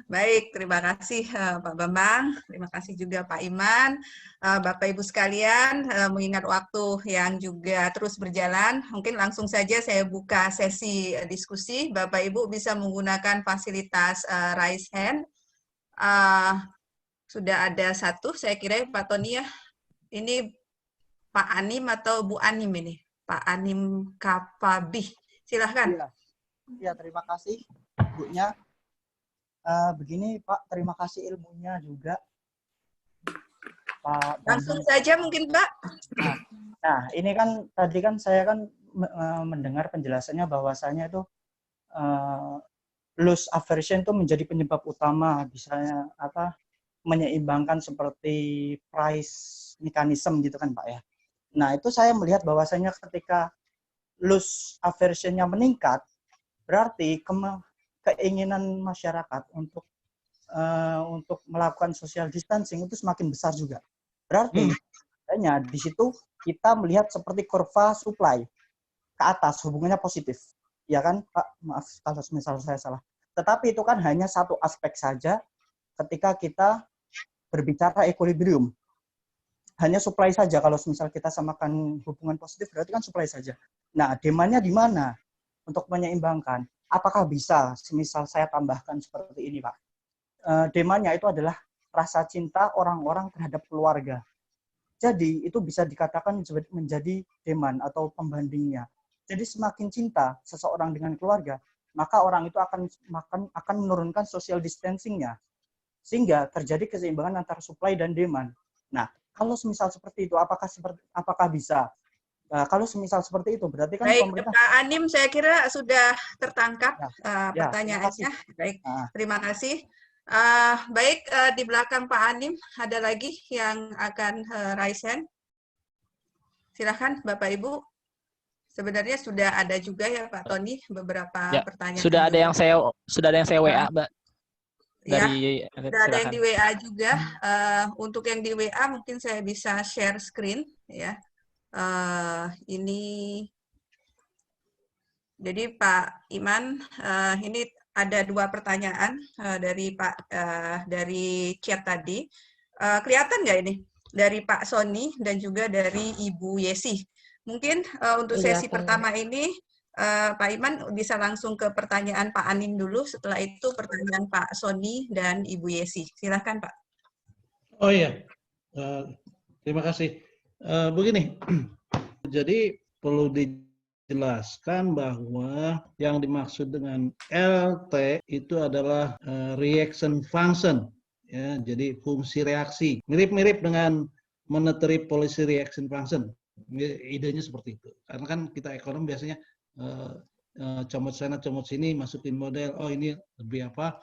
Baik, terima kasih Pak Bambang, terima kasih juga Pak Iman, Bapak Ibu sekalian, mengingat waktu yang juga terus berjalan, mungkin langsung saja saya buka sesi diskusi. Bapak Ibu bisa menggunakan fasilitas raise hand. Sudah ada satu, saya kira Pak Tony ya. Ini Pak Anim atau Bu Anim ini? Pak Anim Kapabih, silahkan. Iya, ya, terima kasih Bunya. Begini Pak, terima kasih ilmunya juga Pak Langsung Bambang. saja mungkin Pak. Nah, ini kan tadi kan saya kan mendengar penjelasannya bahwasanya itu loss aversion itu menjadi penyebab utama, misalnya apa, menyeimbangkan seperti price mechanism gitu kan Pak ya. Nah, itu saya melihat bahwasanya ketika loss aversion-nya meningkat, berarti keinginan masyarakat untuk melakukan social distancing itu semakin besar juga. Berarti hanya di situ kita melihat seperti kurva supply ke atas, hubungannya positif. Ya kan Pak, maaf kalau misal saya salah. Tetapi itu kan hanya satu aspek saja ketika kita berbicara equilibrium. Hanya supply saja, kalau misal kita samakan hubungan positif berarti kan supply saja. Nah, demand-nya di mana untuk menyeimbangkan? Apakah bisa, semisal saya tambahkan seperti ini Pak, demand-nya itu adalah rasa cinta orang-orang terhadap keluarga. Jadi itu bisa dikatakan menjadi demand atau pembandingnya. Jadi semakin cinta seseorang dengan keluarga, maka orang itu akan menurunkan social distancing-nya, sehingga terjadi keseimbangan antara supply dan demand. Nah, kalau semisal seperti itu, apakah bisa? Kalau semisal seperti itu, berarti kan Baik, pemerintah. Pak Anim, saya kira sudah tertangkap Ya, pertanyaannya. Baik, Nah, terima kasih. Baik, di belakang Pak Anim, ada lagi yang akan raise hand? Silahkan, Bapak Ibu. Sebenarnya sudah ada juga ya, Pak Tony, beberapa Ya, pertanyaan sudah ada juga. yang saya WA, Mbak. Dari Ya, sudah ada yang silakan. di WA juga. Untuk yang di WA mungkin saya bisa share screen ya. Ini jadi Pak Iman, ini ada dua pertanyaan dari dari chat tadi. Kelihatan nggak ini? Dari Pak Sony dan juga dari Ibu Yesi. Mungkin untuk sesi pertama ini Pak Iman bisa langsung ke pertanyaan Pak Anin dulu. Setelah itu pertanyaan Pak Sony dan Ibu Yesi. Silakan Pak. Oh iya, terima kasih. Begini, jadi perlu dijelaskan bahwa yang dimaksud dengan LT itu adalah reaction function, ya. Jadi fungsi reaksi, mirip-mirip dengan monetary policy reaction function. Idenya seperti itu. Karena kan kita ekonom biasanya comot sana comot sini, masukin model. Oh ini lebih apa?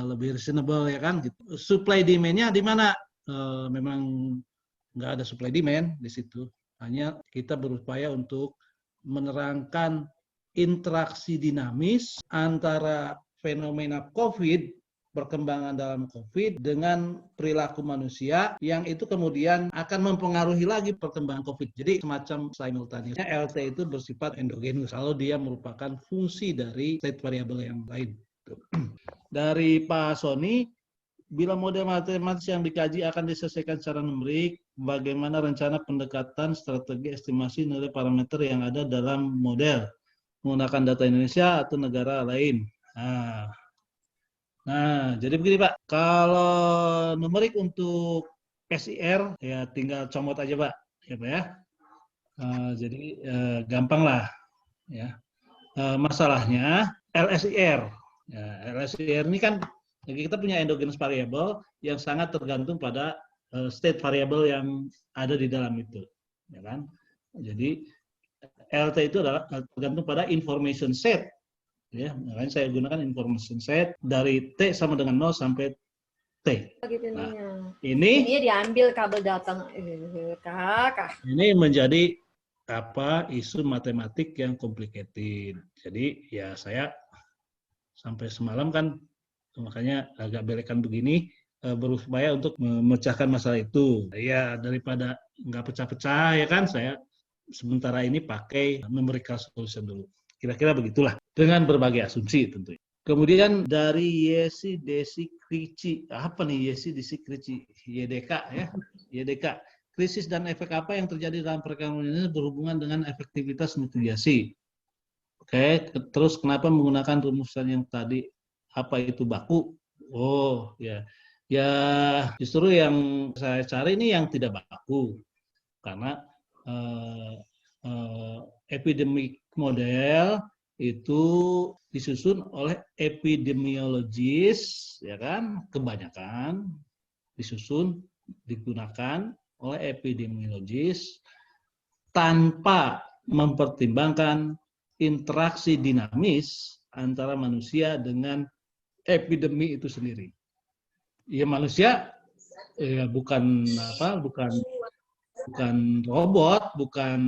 Lebih reasonable ya kan? Gitu. Supply demand-nya di mana? Memang nggak ada supply demand di situ. Hanya kita berupaya untuk menerangkan interaksi dinamis antara fenomena COVID, perkembangan dalam COVID dengan perilaku manusia yang itu kemudian akan mempengaruhi lagi perkembangan COVID. Jadi semacam simultaneous. LT itu bersifat endogenus kalau dia merupakan fungsi dari state variable yang lain. Dari Pak Sony, bila model matematis yang dikaji akan diselesaikan secara numerik, bagaimana rencana pendekatan strategi estimasi nilai parameter yang ada dalam model menggunakan data Indonesia atau negara lain? Nah, jadi begini Pak, kalau numerik untuk SIR ya tinggal comot aja Pak, ya Pak ya. Jadi gampang lah, ya. Masalahnya LSIR, ya, LSIR ini kan kita punya endogenous variable yang sangat tergantung pada state variable yang ada di dalam itu, ya kan? Jadi LT itu adalah tergantung pada information set, ya. Makanya saya gunakan information set dari T sama dengan 0 sampai T. Nah, ini diambil kabel datang ini menjadi apa isu matematik yang complicated. Jadi ya saya sampai semalam kan makanya agak belekan begini berupaya untuk memecahkan masalah itu. Ya daripada nggak pecah-pecah ya kan saya sementara ini pakai numerical solution dulu. Kira-kira begitulah dengan berbagai asumsi tentunya. Kemudian dari Yesi Desi Krici, apa nih Yesi Desi Krici? YDK ya, YDK. Krisis dan efek apa yang terjadi dalam perekonomian ini berhubungan dengan efektivitas mitigasi. Oke, terus kenapa menggunakan rumusan yang tadi? Apa itu baku? Oh ya, ya justru yang saya cari ini yang tidak baku, karena epidemic model itu disusun oleh epidemiologis, ya kan, kebanyakan digunakan oleh epidemiologis tanpa mempertimbangkan interaksi dinamis antara manusia dengan epidemi itu sendiri. Ya manusia ya bukan robot, bukan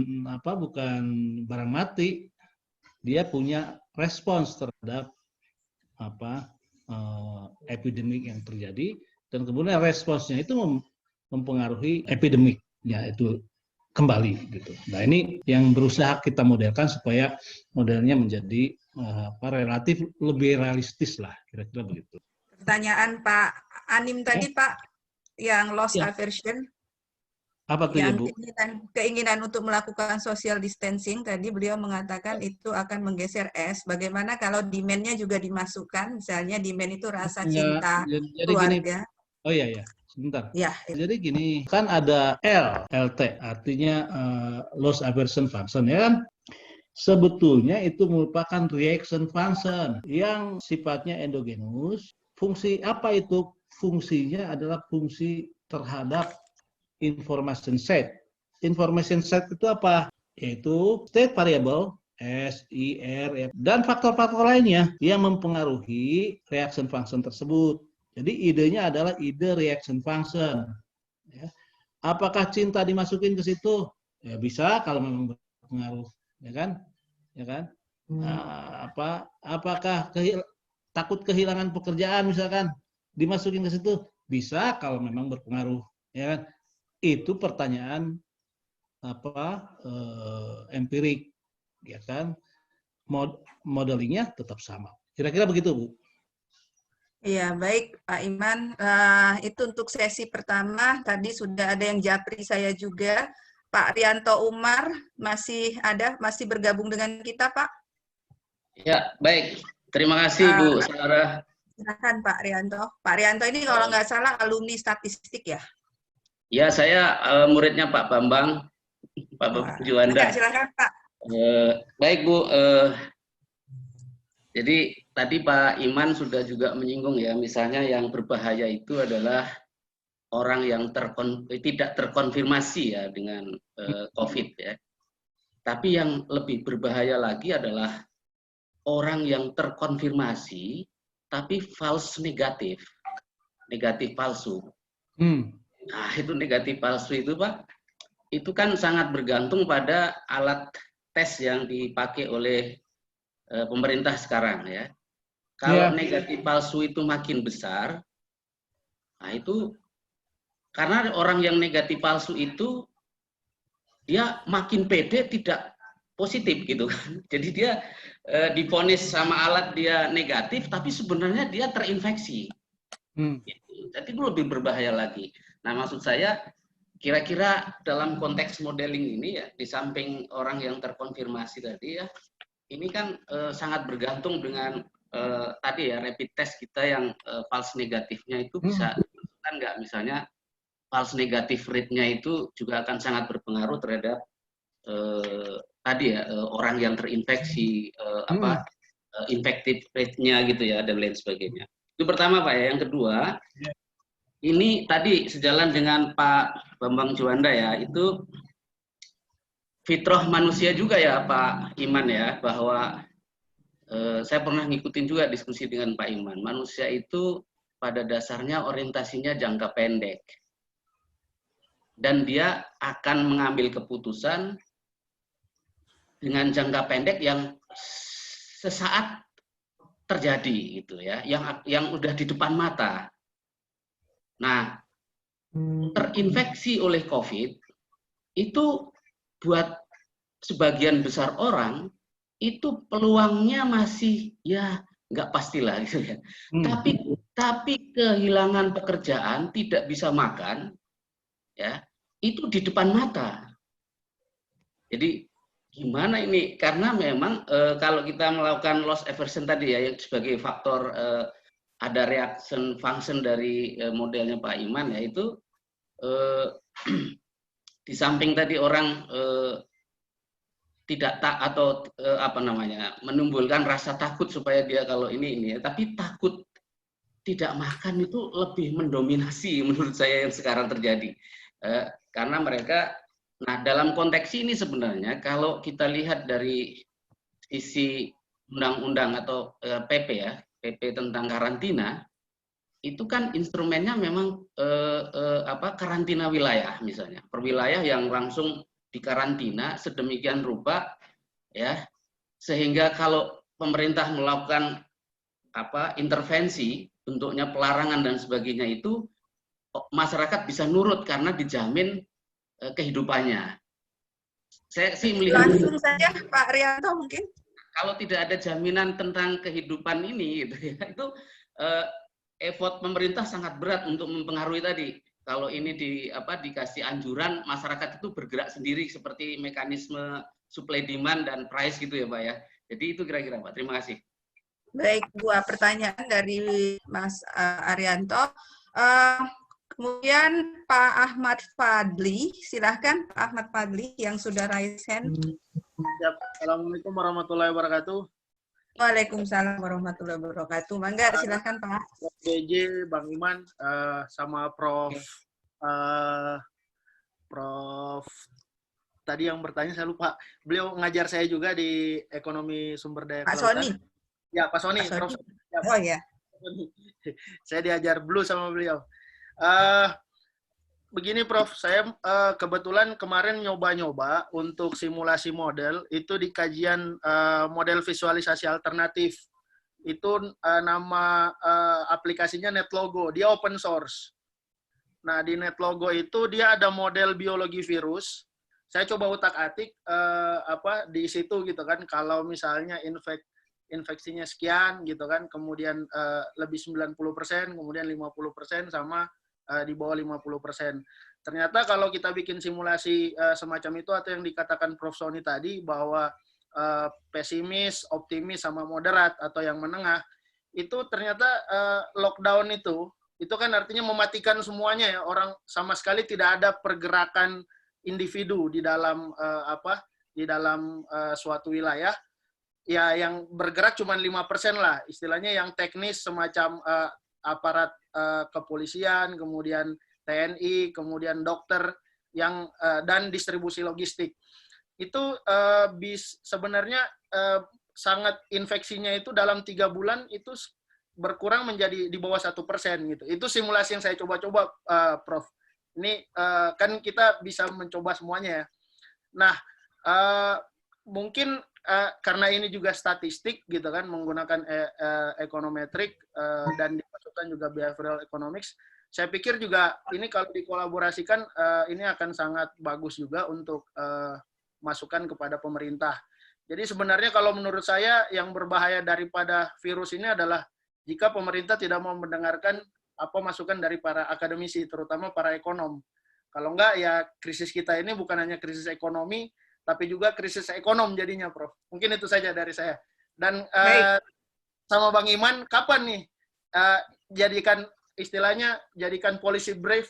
barang mati. Dia punya respons terhadap epidemik yang terjadi, dan kemudian responsnya itu mempengaruhi epidemiknya itu kembali gitu. Nah ini yang berusaha kita modelkan supaya modelnya menjadi relatif lebih realistis lah, kira-kira begitu. Pertanyaan Pak Anim tadi Pak, yang loss aversion. Apa tuh ya, Bu? Keinginan untuk melakukan social distancing, tadi beliau mengatakan itu akan menggeser es. Bagaimana kalau demand-nya juga dimasukkan, misalnya demand itu rasa cinta keluarga. Gini, oh iya, sebentar. Ya. Jadi gini, kan ada LT, artinya loss aversion function, ya kan? Sebetulnya itu merupakan reaction function yang sifatnya endogenus. Fungsi apa itu? Fungsinya adalah fungsi terhadap information set. Information set itu apa? Yaitu state variable, S, I, R, F, dan faktor-faktor lainnya yang mempengaruhi reaction function tersebut. Jadi idenya adalah ide reaction function. Ya. Apakah cinta dimasukin ke situ? Ya bisa kalau memang berpengaruh, ya kan? Ya kan? Apakah takut kehilangan pekerjaan misalkan dimasukin ke situ? Bisa kalau memang berpengaruh, ya kan? Itu pertanyaan empirik, ya kan? Modelingnya tetap sama. Kira-kira begitu, Bu. Iya, baik Pak Iman. Itu untuk sesi pertama. Tadi sudah ada yang japri saya juga. Pak Rianto Umar masih bergabung dengan kita, Pak? Ya, baik. Terima kasih, Bu Sarah. Silakan Pak Rianto. Pak Rianto ini kalau nggak salah alumni statistik ya? Ya, saya muridnya Pak Bambang, Pak Juanda. Silakan Pak. Baik Bu, jadi tadi Pak Iman sudah juga menyinggung ya, misalnya yang berbahaya itu adalah orang yang tidak terkonfirmasi ya dengan COVID ya. Tapi yang lebih berbahaya lagi adalah orang yang terkonfirmasi tapi false negatif palsu. Nah, itu negatif palsu itu Pak, itu kan sangat bergantung pada alat tes yang dipakai oleh pemerintah sekarang ya. Kalau negatif palsu itu makin besar, nah itu karena orang yang negatif palsu itu dia makin pede tidak positif gitu kan. Jadi dia divonis sama alat dia negatif, tapi sebenarnya dia terinfeksi. Jadi itu lebih berbahaya lagi. Nah, maksud saya kira-kira dalam konteks modeling ini ya, di samping orang yang terkonfirmasi tadi ya, ini kan sangat bergantung dengan tadi ya rapid test kita yang false negatifnya itu bisa kan nggak, misalnya false negatif rate-nya itu juga akan sangat berpengaruh terhadap tadi ya orang yang terinfeksi infective rate-nya gitu ya dan lain sebagainya. Itu pertama Pak ya. Yang kedua, ini tadi sejalan dengan Pak Bambang Juanda ya, itu fitrah manusia juga ya Pak Iman ya, bahwa saya pernah ngikutin juga diskusi dengan Pak Iman. Manusia itu pada dasarnya orientasinya jangka pendek. Dan dia akan mengambil keputusan dengan jangka pendek yang sesaat terjadi gitu ya, yang udah di depan mata. Nah, terinfeksi oleh COVID itu buat sebagian besar orang itu peluangnya masih ya nggak pastilah gitu ya. Tapi kehilangan pekerjaan, tidak bisa makan, ya itu di depan mata. Jadi gimana ini? Karena memang kalau kita melakukan loss aversion tadi ya, sebagai faktor ada reaction function dari modelnya Pak Iman, yaitu di samping tadi orang tidak tak atau menimbulkan rasa takut supaya dia kalau ini ya, tapi takut tidak makan itu lebih mendominasi menurut saya yang sekarang terjadi, karena mereka. Nah, dalam konteks ini sebenarnya kalau kita lihat dari sisi undang-undang atau PP ya, PP tentang karantina, itu kan instrumennya memang karantina wilayah misalnya, per wilayah yang langsung dikarantina sedemikian rupa ya, sehingga kalau pemerintah melakukan intervensi bentuknya pelarangan dan sebagainya itu masyarakat bisa nurut karena dijamin kehidupannya. Saya sih melihat langsung saja Pak Rianto mungkin. Kalau tidak ada jaminan tentang kehidupan ini, gitu ya, itu effort pemerintah sangat berat untuk mempengaruhi tadi. Kalau ini dikasih anjuran, masyarakat itu bergerak sendiri seperti mekanisme supply demand dan price gitu ya Pak ya. Jadi itu kira-kira Pak. Terima kasih. Baik, 2 pertanyaan dari Mas Arianto. Kemudian Pak Ahmad Fadli, silahkan Pak Ahmad Fadli yang sudah raise hand. Assalamualaikum warahmatullahi wabarakatuh. Waalaikumsalam warahmatullahi wabarakatuh. Mangga, silahkan Pak. DJ, Bang Iman, sama Prof. Tadi yang bertanya saya lupa. Beliau ngajar saya juga di ekonomi sumber daya Pak kelautan. Soni. Ya, Pak Soni. Pak Soni. Prof. Ya, Oh ya. Saya diajar blue sama beliau. Begini Prof, saya kebetulan kemarin nyoba-nyoba untuk simulasi model itu di kajian model visualisasi alternatif. Itu nama aplikasinya NetLogo, dia open source. Nah di NetLogo itu dia ada model biologi virus. Saya coba utak-atik di situ gitu kan, kalau misalnya infeksinya sekian gitu kan, kemudian lebih 90%, kemudian 50% sama di bawah 50%. Ternyata kalau kita bikin simulasi semacam itu atau yang dikatakan Prof. Soni tadi bahwa pesimis, optimis sama moderat atau yang menengah, itu ternyata lockdown itu kan artinya mematikan semuanya ya, orang sama sekali tidak ada pergerakan individu di dalam suatu wilayah. Ya yang bergerak cuma 5% lah, istilahnya yang teknis semacam aparat kepolisian, kemudian TNI, kemudian dokter yang dan distribusi logistik. Itu sebenarnya sangat infeksinya itu dalam 3 bulan itu berkurang menjadi di bawah 1% gitu. Itu simulasi yang saya coba-coba, Prof. Ini kan kita bisa mencoba semuanya ya. Nah, mungkin karena ini juga statistik gitu kan, menggunakan ekonometrik dan dimasukkan juga behavioral economics, saya pikir juga ini kalau dikolaborasikan ini akan sangat bagus juga untuk masukan kepada pemerintah. Jadi sebenarnya kalau menurut saya yang berbahaya daripada virus ini adalah jika pemerintah tidak mau mendengarkan apa masukan dari para akademisi, terutama para ekonom. Kalau enggak ya krisis kita ini bukan hanya krisis ekonomi, tapi juga krisis ekonom jadinya, Prof. Mungkin itu saja dari saya. Dan sama Bang Iman, kapan nih jadikan policy brief,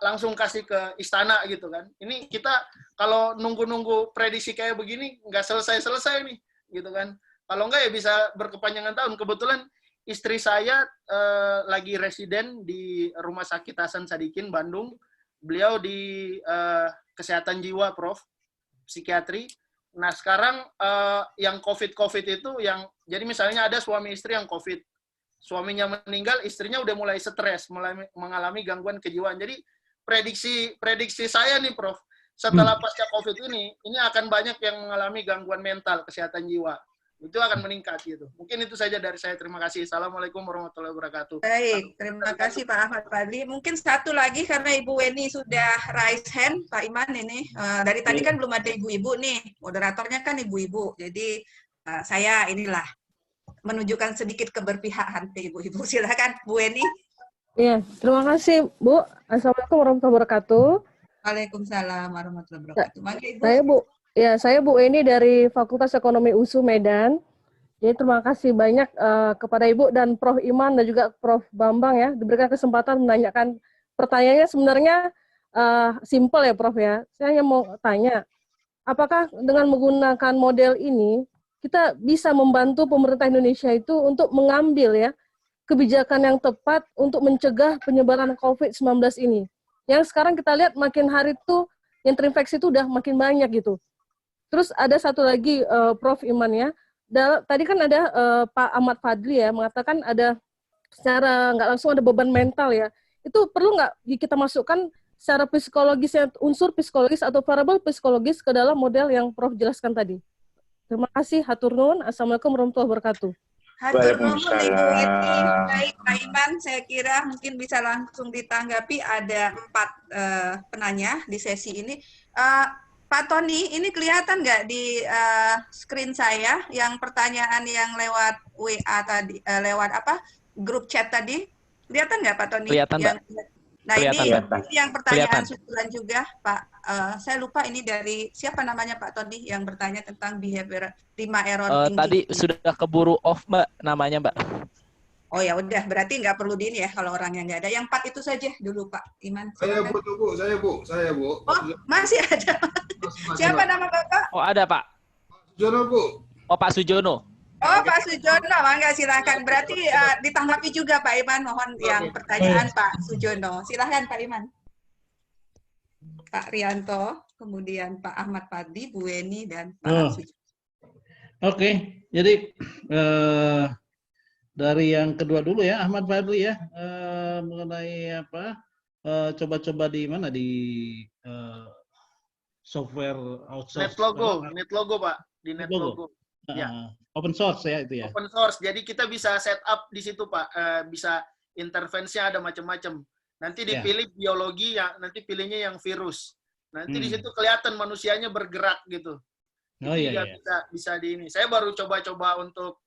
langsung kasih ke istana gitu kan. Ini kita kalau nunggu-nunggu prediksi kayak begini, nggak selesai-selesai nih, gitu kan. Kalau nggak ya bisa berkepanjangan tahun. Kebetulan istri saya lagi residen di Rumah Sakit Hasan Sadikin, Bandung. Beliau di kesehatan jiwa, Prof. Psikiatri. Nah sekarang yang COVID itu jadi misalnya ada suami istri yang COVID, suaminya meninggal, istrinya udah mulai stres, mulai mengalami gangguan kejiwaan. Jadi prediksi saya nih Prof, setelah pasca COVID ini akan banyak yang mengalami gangguan mental, kesehatan jiwa. Itu akan meningkat gitu. Mungkin itu saja dari saya. Terima kasih. Assalamualaikum warahmatullahi wabarakatuh. Baik, terima kasih Pak Ahmad Fadli. Mungkin satu lagi karena Ibu Weni sudah raise hand, Pak Iman ini. Dari tadi kan belum ada ibu-ibu nih. Moderatornya kan ibu-ibu. Jadi saya inilah. menunjukkan sedikit keberpihakan ke Ibu-Ibu. Silakan Bu Eni. Iya, terima kasih Bu. Assalamualaikum warahmatullahi wabarakatuh. Waalaikumsalam warahmatullahi wabarakatuh. Mangga Ibu. Saya Bu Eni dari Fakultas Ekonomi USU Medan. Jadi terima kasih banyak kepada Ibu dan Prof. Iman dan juga Prof. Bambang ya diberikan kesempatan menanyakan pertanyaannya sebenarnya simpel ya Prof ya. Saya hanya mau tanya, apakah dengan menggunakan model ini kita bisa membantu pemerintah Indonesia itu untuk mengambil ya kebijakan yang tepat untuk mencegah penyebaran COVID-19 ini. Yang sekarang kita lihat makin hari itu yang terinfeksi itu udah makin banyak gitu. Terus ada satu lagi Prof. Iman ya, tadi kan ada Pak Ahmad Fadli ya mengatakan ada secara nggak langsung ada beban mental ya. Itu perlu nggak kita masukkan secara psikologis, unsur psikologis atau variabel psikologis ke dalam model yang Prof jelaskan tadi. Terima kasih, hatur nuhun. Assalamualaikum warahmatullahi wabarakatuh. Hatur nuhun Ibu Eni. Baik Pak Iman, saya kira mungkin bisa langsung ditanggapi. Ada 4 penanya di sesi ini. Pak Tony, ini kelihatan nggak di screen saya yang pertanyaan yang lewat WA tadi, lewat apa grup chat tadi? Kelihatan nggak Pak Tony? Kelihatan, Mbak. Nah Kelihatan. ini yang pertanyaan Kelihatan. susulan juga Pak. Saya lupa ini dari siapa namanya Pak Tony yang bertanya tentang behavior 5 error thinking. Tadi sudah keburu off Mbak namanya Mbak. Oh ya udah, berarti nggak perlu di ini ya kalau orang yang nggak ada. Yang 4 itu saja dulu Pak Iman. Saya silakan. saya Bu. Oh masih ada. Siapa nama Bapak? Oh ada Pak. Sujono Bu. Oh Pak Sujono. Oh Pak Sujono, mangga silakan. Berarti ditanggapi juga Pak Iman. Mohon yang pertanyaan Pak Sujono. Silahkan Pak Iman. Pak Rianto, kemudian Pak Ahmad Fadli, Bu Eni, dan Pak Sujono. Oke, jadi dari yang kedua dulu ya, Ahmad Fadli ya, mengenai apa, coba-coba di mana, di software outsource. Netlogo Pak, di Netlogo. Ya. Open source ya itu ya. Open source, jadi kita bisa set up di situ Pak, bisa intervensinya ada macam-macam. Nanti dipilih biologi, ya nanti pilihnya yang virus. Nanti di situ kelihatan manusianya bergerak gitu. Oh iya. Bisa di ini. Saya baru coba-coba untuk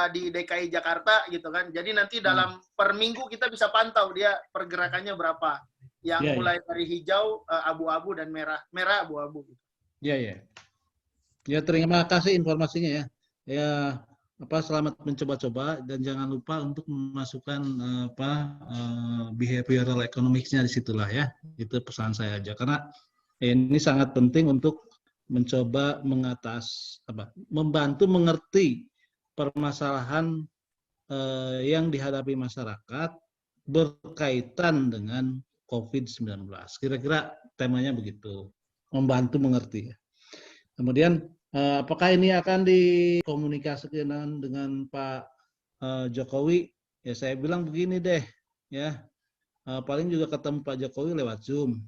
di DKI Jakarta gitu kan. Jadi nanti dalam per minggu kita bisa pantau dia pergerakannya berapa. Yang mulai dari hijau, abu-abu dan merah abu-abu. Gitu. Ya terima kasih informasinya ya. Ya selamat mencoba-coba dan jangan lupa untuk memasukkan behavioral economics-nya di situlah ya. Itu pesan saya aja karena ini sangat penting untuk mencoba membantu mengerti permasalahan yang dihadapi masyarakat berkaitan dengan COVID-19. Kira-kira temanya begitu, membantu mengerti. Kemudian apakah ini akan dikomunikasikan dengan Pak Jokowi? Ya saya bilang begini deh, ya paling juga ketemu Pak Jokowi lewat Zoom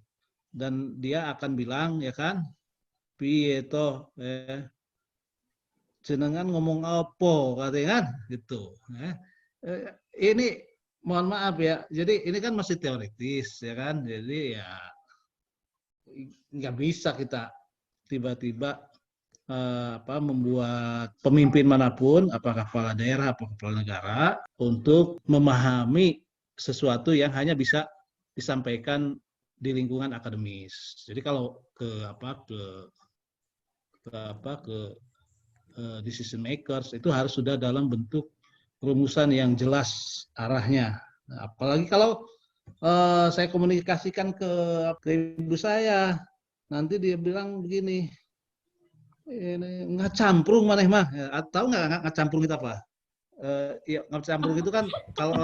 dan dia akan bilang ya kan, piye toh jenengan ngomong apa katanya kan gitu. Ini mohon maaf ya, jadi ini kan masih teoritis ya kan, jadi ya nggak bisa kita tiba-tiba membuat pemimpin manapun, apakah kepala daerah, apakah kepala negara, untuk memahami sesuatu yang hanya bisa disampaikan di lingkungan akademis. Jadi kalau ke decision makers itu harus sudah dalam bentuk rumusan yang jelas arahnya. Nah, apalagi kalau saya komunikasikan ke ibu saya, nanti dia bilang begini, ini ngacamprung maneh mah. Tahu nggak ngacamprung itu apa? Ya ngacamprung itu kan kalau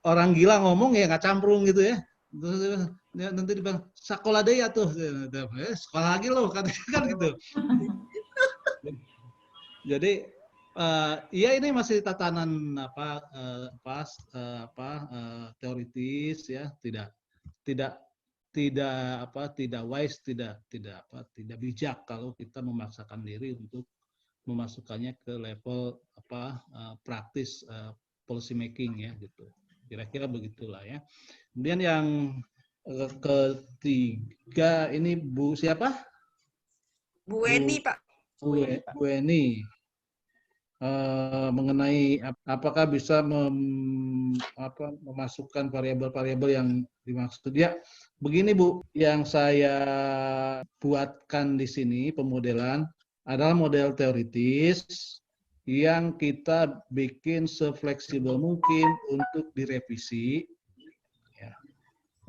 orang gila ngomong ya ngacamprung gitu ya. Terus nanti dibilang sekolah deh ya tuh, sekolah lagi loh kan gitu. Jadi ya ini masih tatanan teoritis ya, tidak wise, tidak bijak kalau kita memaksakan diri untuk memasukkannya ke level praktis policy making ya gitu. Kira-kira begitulah ya. Kemudian yang ketiga ini Bu siapa? Bu Eni Pak. Bu Eni. mengenai apakah bisa memasukkan variabel-variabel yang dimaksud. Ya, begini Bu, yang saya buatkan di sini pemodelan adalah model teoritis yang kita bikin sefleksibel mungkin untuk direvisi, ya,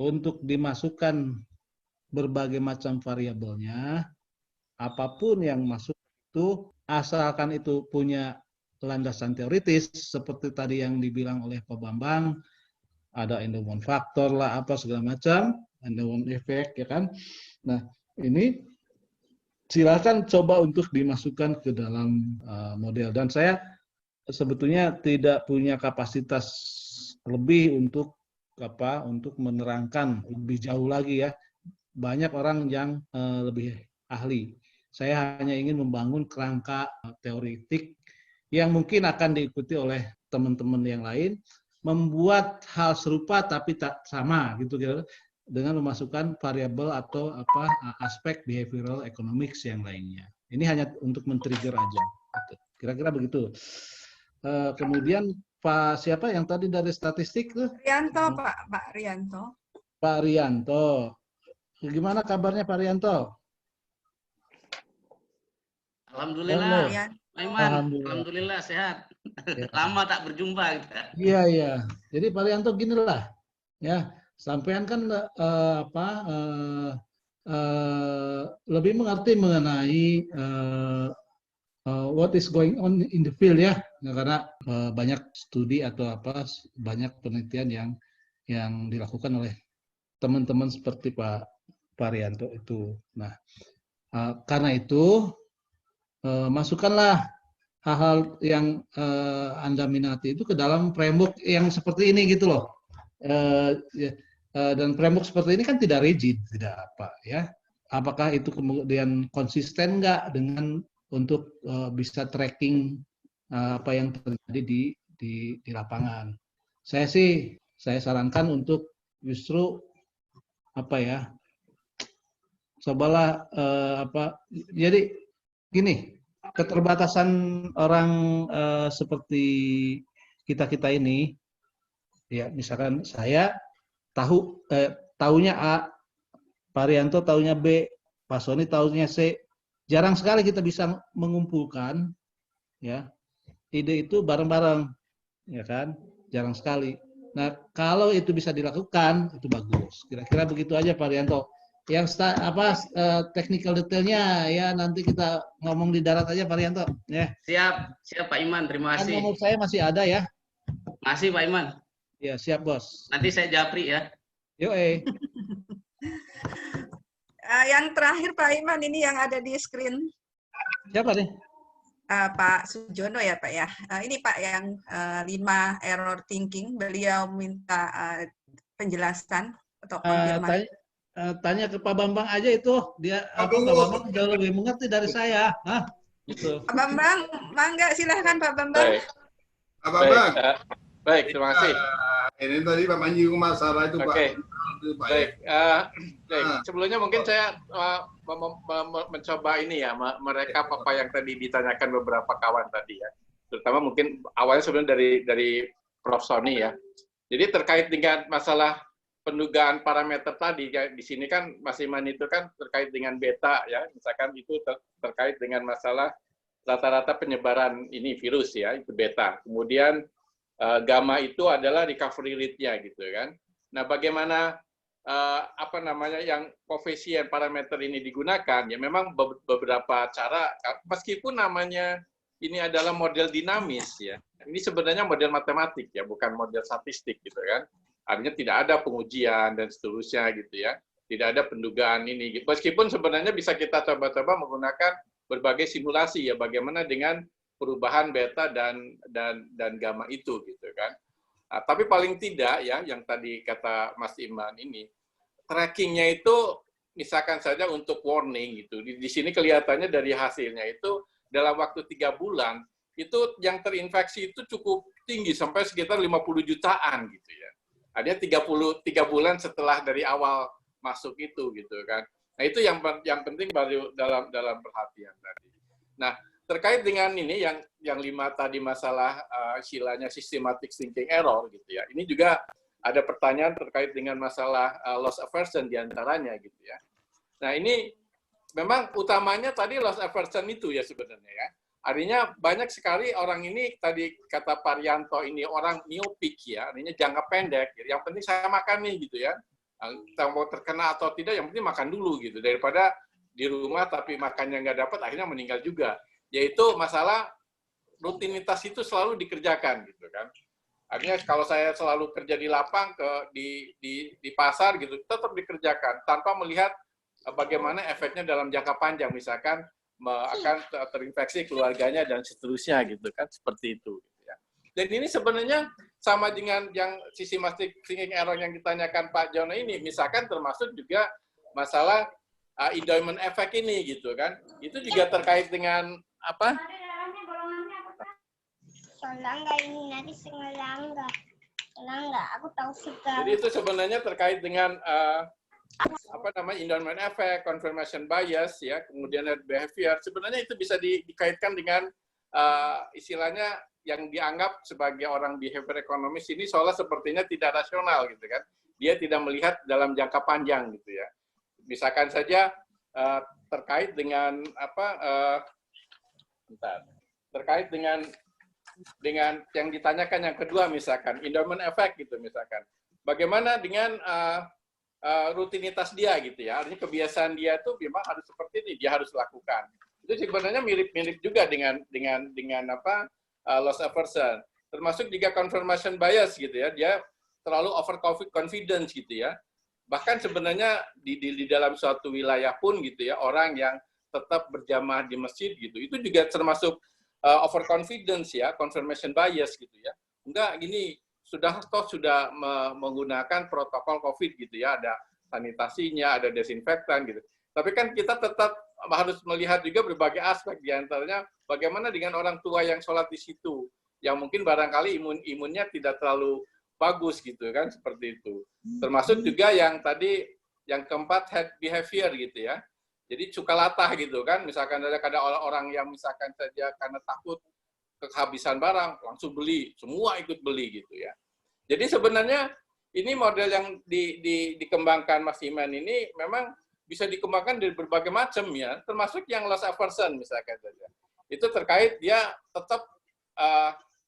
untuk dimasukkan berbagai macam variabelnya, apapun yang masuk itu, asalkan itu punya landasan teoritis, seperti tadi yang dibilang oleh Pak Bambang, ada endowment faktor lah, apa segala macam, endowment effect, ya kan. Nah, ini silakan coba untuk dimasukkan ke dalam model. Dan saya sebetulnya tidak punya kapasitas lebih untuk menerangkan lebih jauh lagi ya. Banyak orang yang lebih ahli. Saya hanya ingin membangun kerangka teoritik yang mungkin akan diikuti oleh teman-teman yang lain, membuat hal serupa tapi tak sama gitu dengan memasukkan variabel atau aspek behavioral economics yang lainnya. Ini hanya untuk men-trigger aja. Kira-kira begitu. Kemudian Pak siapa yang tadi dari statistik tuh? Rianto, Pak Rianto. Pak Rianto. Gimana kabarnya Pak Rianto? Alhamdulillah, Pak Iman. Alhamdulillah sehat. Ya. Lama tak berjumpa kita. Iya, iya. Jadi Pak Rianto ginilah, ya, sampean kan lebih mengerti mengenai what is going on in the field ya, karena banyak studi atau banyak penelitian yang dilakukan oleh teman-teman seperti Pak Rianto itu. Nah, karena itu masukkanlah hal-hal yang Anda minati itu ke dalam framework yang seperti ini gitu loh. Dan framework seperti ini kan tidak rigid, tidak apa ya. Apakah itu kemudian konsisten nggak dengan untuk bisa tracking apa yang terjadi di lapangan? Saya sarankan untuk justru cobalah jadi gini. Keterbatasan orang seperti kita ini, ya misalkan saya tahunya A, Pak Rianto tahunya B, Pak Sony tahunya C. Jarang sekali kita bisa mengumpulkan ya ide itu bareng-bareng, ya kan? Jarang sekali. Nah kalau itu bisa dilakukan itu bagus. Kira-kira begitu aja Pak Rianto. Yang technical detailnya ya nanti kita ngomong di darat aja Pak Rianto ya. Siap Pak Iman, terima kasih. Nomor saya masih ada ya. Masih Pak Iman. Ya siap bos. Nanti saya japri ya. Yang terakhir Pak Iman ini yang ada di screen. Siapa nih? Pak Sujono ya Pak ya. Ini Pak yang 5 error thinking. Beliau minta penjelasan atau konfirmasi. Tanya ke Pak Bambang aja itu, dia Pak Bambang jauh lebih mengerti dari saya. Gitu. Pak Bambang, mangga silahkan Pak Bambang. Pak Bambang. Baik, terima kasih. Ini tadi Pak menyinggung masalah itu Pak. Baik. Sebelumnya mungkin saya mencoba ini ya, merekap apa yang tadi ditanyakan beberapa kawan tadi ya. Terutama mungkin awalnya sebenarnya dari Prof. Sony ya. Jadi terkait dengan masalah pendugaan parameter tadi, di sini kan Mas Iman itu kan terkait dengan beta ya, misalkan itu terkait dengan masalah rata-rata penyebaran ini virus ya, itu beta. Kemudian gamma itu adalah recovery rate-nya gitu kan. Nah, bagaimana yang koefisien parameter ini digunakan ya, memang beberapa cara, meskipun namanya ini adalah model dinamis ya. Ini sebenarnya model matematik ya, bukan model statistik gitu kan. Artinya tidak ada pengujian dan seterusnya gitu ya. Tidak ada pendugaan ini. Meskipun sebenarnya bisa kita coba-coba menggunakan berbagai simulasi ya, bagaimana dengan perubahan beta dan gamma itu gitu kan. Nah, tapi paling tidak ya, yang tadi kata Mas Iman ini, trackingnya itu misalkan saja untuk warning gitu. Di sini kelihatannya dari hasilnya itu dalam waktu 3 bulan itu yang terinfeksi itu cukup tinggi sampai sekitar 50 jutaan gitu ya. Ada 3 bulan setelah dari awal masuk itu gitu kan. Nah itu yang penting baru dalam perhatian tadi. Nah terkait dengan ini yang 5 tadi masalah istilahnya systematic thinking error gitu ya. Ini juga ada pertanyaan terkait dengan masalah loss aversion diantaranya gitu ya. Nah ini memang utamanya tadi loss aversion itu ya sebenarnya ya. Artinya banyak sekali orang ini tadi kata Pak Rianto ini orang miopik ya, artinya jangka pendek. Yang penting saya makan nih gitu ya. Mau terkena atau tidak, yang penting makan dulu gitu. Daripada di rumah tapi makannya nggak dapat, akhirnya meninggal juga. Yaitu masalah rutinitas itu selalu dikerjakan gitu kan. Artinya kalau saya selalu kerja di lapang di pasar gitu, tetap dikerjakan tanpa melihat bagaimana efeknya dalam jangka panjang, misalkan akan terinfeksi keluarganya dan seterusnya gitu kan, seperti itu gitu ya. Dan ini sebenarnya sama dengan yang systematic thinking error yang ditanyakan Pak Jono ini, misalkan termasuk juga masalah endowment effect ini gitu kan. Itu juga terkait dengan apa? Selangga ini nanti selangga. Aku tahu sekali. Jadi itu sebenarnya terkait dengan apa namanya endowment effect, confirmation bias ya, kemudian behavior. Sebenarnya itu bisa dikaitkan dengan istilahnya yang dianggap sebagai orang behavior ekonomis ini seolah sepertinya tidak rasional gitu kan. Dia tidak melihat dalam jangka panjang gitu ya. Misalkan saja terkait dengan apa terkait dengan yang ditanyakan yang kedua misalkan endowment effect gitu misalkan. Bagaimana dengan rutinitas dia gitu ya, artinya kebiasaan dia tuh memang harus seperti ini, dia harus lakukan. Itu sebenarnya mirip-mirip juga dengan apa loss aversion, termasuk juga confirmation bias gitu ya, dia terlalu over confidence gitu ya. Bahkan sebenarnya di dalam suatu wilayah pun gitu ya, orang yang tetap berjamaah di masjid gitu, itu juga termasuk over confidence ya, confirmation bias gitu ya. Enggak, gini sudah menggunakan protokol COVID gitu ya, ada sanitasinya, ada desinfektan gitu. Tapi kan kita tetap harus melihat juga berbagai aspek, diantaranya bagaimana dengan orang tua yang sholat di situ, yang mungkin barangkali imunnya tidak terlalu bagus gitu kan, seperti itu. Termasuk juga yang tadi, yang keempat head behavior gitu ya. Jadi suka latah gitu kan, misalkan ada orang yang misalkan saja karena takut kehabisan barang, langsung beli, semua ikut beli gitu ya. Jadi sebenarnya ini model yang dikembangkan Mas Iman ini memang bisa dikembangkan dari berbagai macam ya, termasuk yang loss aversion misalkan saja. Itu terkait dia tetap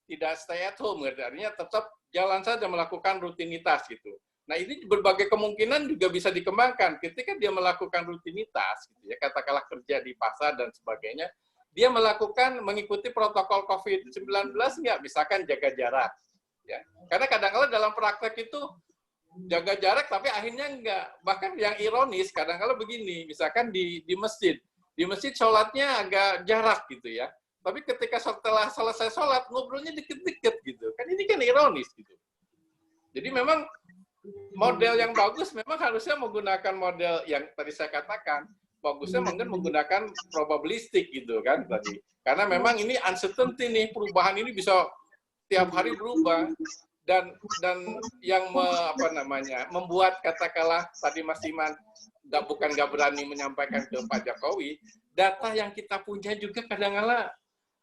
tidak stay at home, artinya tetap jalan saja melakukan rutinitas gitu. Nah ini berbagai kemungkinan juga bisa dikembangkan ketika dia melakukan rutinitas, gitu ya, katakanlah kerja di pasar dan sebagainya, dia mengikuti protokol COVID-19 nggak, misalkan jaga jarak. Ya. Karena kadang-kadang dalam praktek itu jaga jarak tapi akhirnya enggak. Bahkan yang ironis kadang-kadang begini, misalkan di masjid sholatnya agak jarak gitu ya. Tapi ketika setelah selesai sholat ngobrolnya dikit-dikit gitu. Kan ini kan ironis gitu. Jadi memang model yang bagus memang harusnya menggunakan model yang tadi saya katakan. Bagusnya menggunakan probabilistik gitu kan tadi. Karena memang ini uncertainty nih, perubahan ini bisa tiap hari berubah dan yang membuat katakanlah tadi Mas Iman bukan nggak berani menyampaikan ke Pak Jokowi, data yang kita punya juga kadang-kala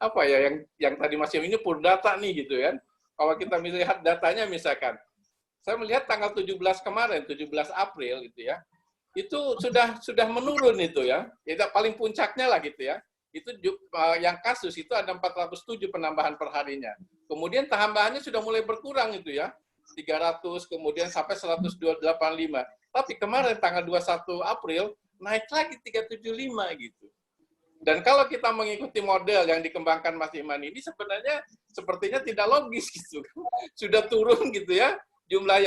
apa ya yang tadi Mas Iman ini pur data nih gitu kan. Kalau kita melihat datanya misalkan, saya melihat tanggal 17 kemarin, 17 April gitu ya. Itu sudah menurun itu ya. Itu paling puncaknya lah gitu ya. Itu yang kasus itu ada 407 penambahan per harinya. Kemudian tambahannya sudah mulai berkurang itu ya. 300 kemudian sampai 185. Tapi kemarin tanggal 21 April naik lagi 375 gitu. Dan kalau kita mengikuti model yang dikembangkan Mas Iman ini sebenarnya sepertinya tidak logis gitu. Sudah turun gitu ya. Jumlah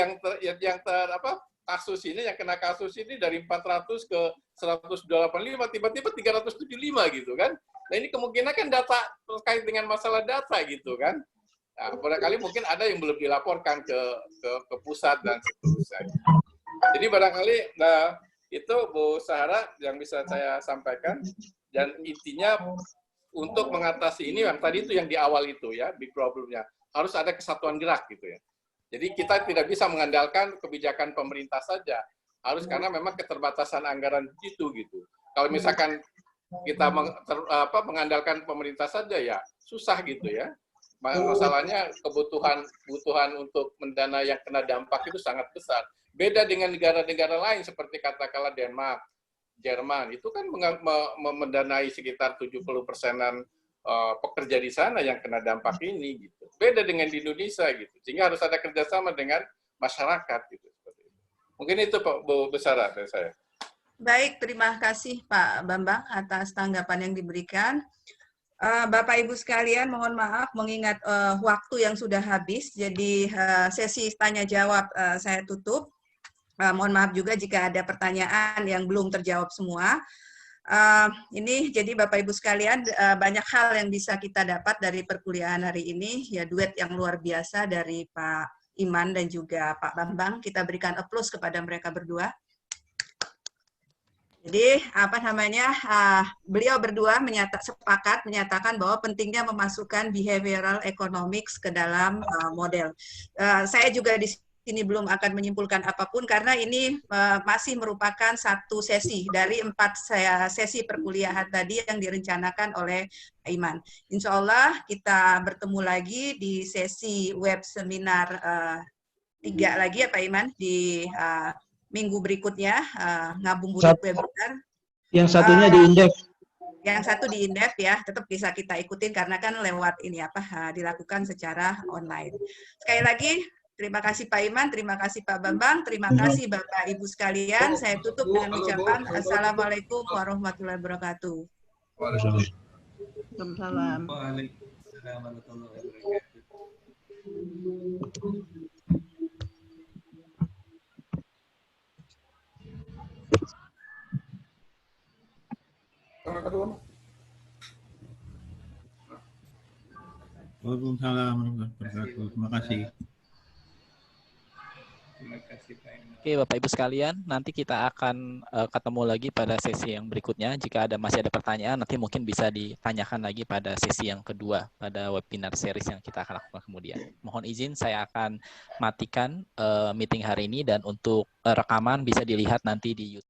kasus ini yang kena kasus ini dari 400 ke 185 tiba-tiba 375 gitu kan. Nah ini kemungkinan kan data terkait dengan masalah data gitu kan. Nah, barangkali mungkin ada yang belum dilaporkan ke pusat dan seterusnya. Jadi barangkali itu Bu Sahara yang bisa saya sampaikan, dan intinya untuk mengatasi ini yang tadi itu yang di awal itu ya, big problemnya harus ada kesatuan gerak gitu ya. Jadi kita tidak bisa mengandalkan kebijakan pemerintah saja, harus karena memang keterbatasan anggaran itu gitu. Kalau misalkan mengandalkan pemerintah saja ya susah gitu ya. Masalahnya kebutuhan untuk mendana yang kena dampak itu sangat besar. Beda dengan negara-negara lain seperti katakanlah Denmark, Jerman, itu kan mendanai sekitar 70%-an pekerja di sana yang kena dampak ini gitu. Beda dengan di Indonesia gitu. Sehingga harus ada kerjasama dengan masyarakat gitu. Mungkin itu Pak Bu Besara dari saya. Baik, terima kasih Pak Bambang atas tanggapan yang diberikan. Bapak Ibu sekalian, mohon maaf mengingat waktu yang sudah habis, jadi sesi tanya jawab saya tutup. Mohon maaf juga jika ada pertanyaan yang belum terjawab semua. Ini jadi Bapak Ibu sekalian, banyak hal yang bisa kita dapat dari perkuliahan hari ini, ya duet yang luar biasa dari Pak Iman dan juga Pak Bambang. Kita berikan applause kepada mereka berdua. Jadi beliau berdua sepakat menyatakan bahwa pentingnya memasukkan behavioral economics ke dalam model. Saya juga di sini belum akan menyimpulkan apapun karena ini masih merupakan satu sesi dari 4 sesi perkuliahan tadi yang direncanakan oleh Pak Iman. Insya Allah kita bertemu lagi di sesi web seminar 3 lagi ya Pak Iman di minggu berikutnya, ngabuburit webinar. Yang satunya di Indef. Yang satu di Indef ya, tetap bisa kita ikutin karena kan lewat ini dilakukan secara online. Sekali lagi, terima kasih Pak Iman, terima kasih Pak Bambang, terima kasih Bapak Ibu sekalian. Saya tutup dengan ucapan Assalamualaikum warahmatullahi wabarakatuh. Waalaikumsalam. Waalaikumsalam warahmatullahi wabarakatuh. Waalaikumsalam warahmatullahi wabarakatuh. Terima kasih. Oke, Bapak Ibu sekalian, nanti kita akan ketemu lagi pada sesi yang berikutnya. Jika masih ada pertanyaan, nanti mungkin bisa ditanyakan lagi pada sesi yang kedua, pada webinar series yang kita akan lakukan kemudian. Mohon izin, saya akan matikan meeting hari ini, dan untuk rekaman bisa dilihat nanti di YouTube.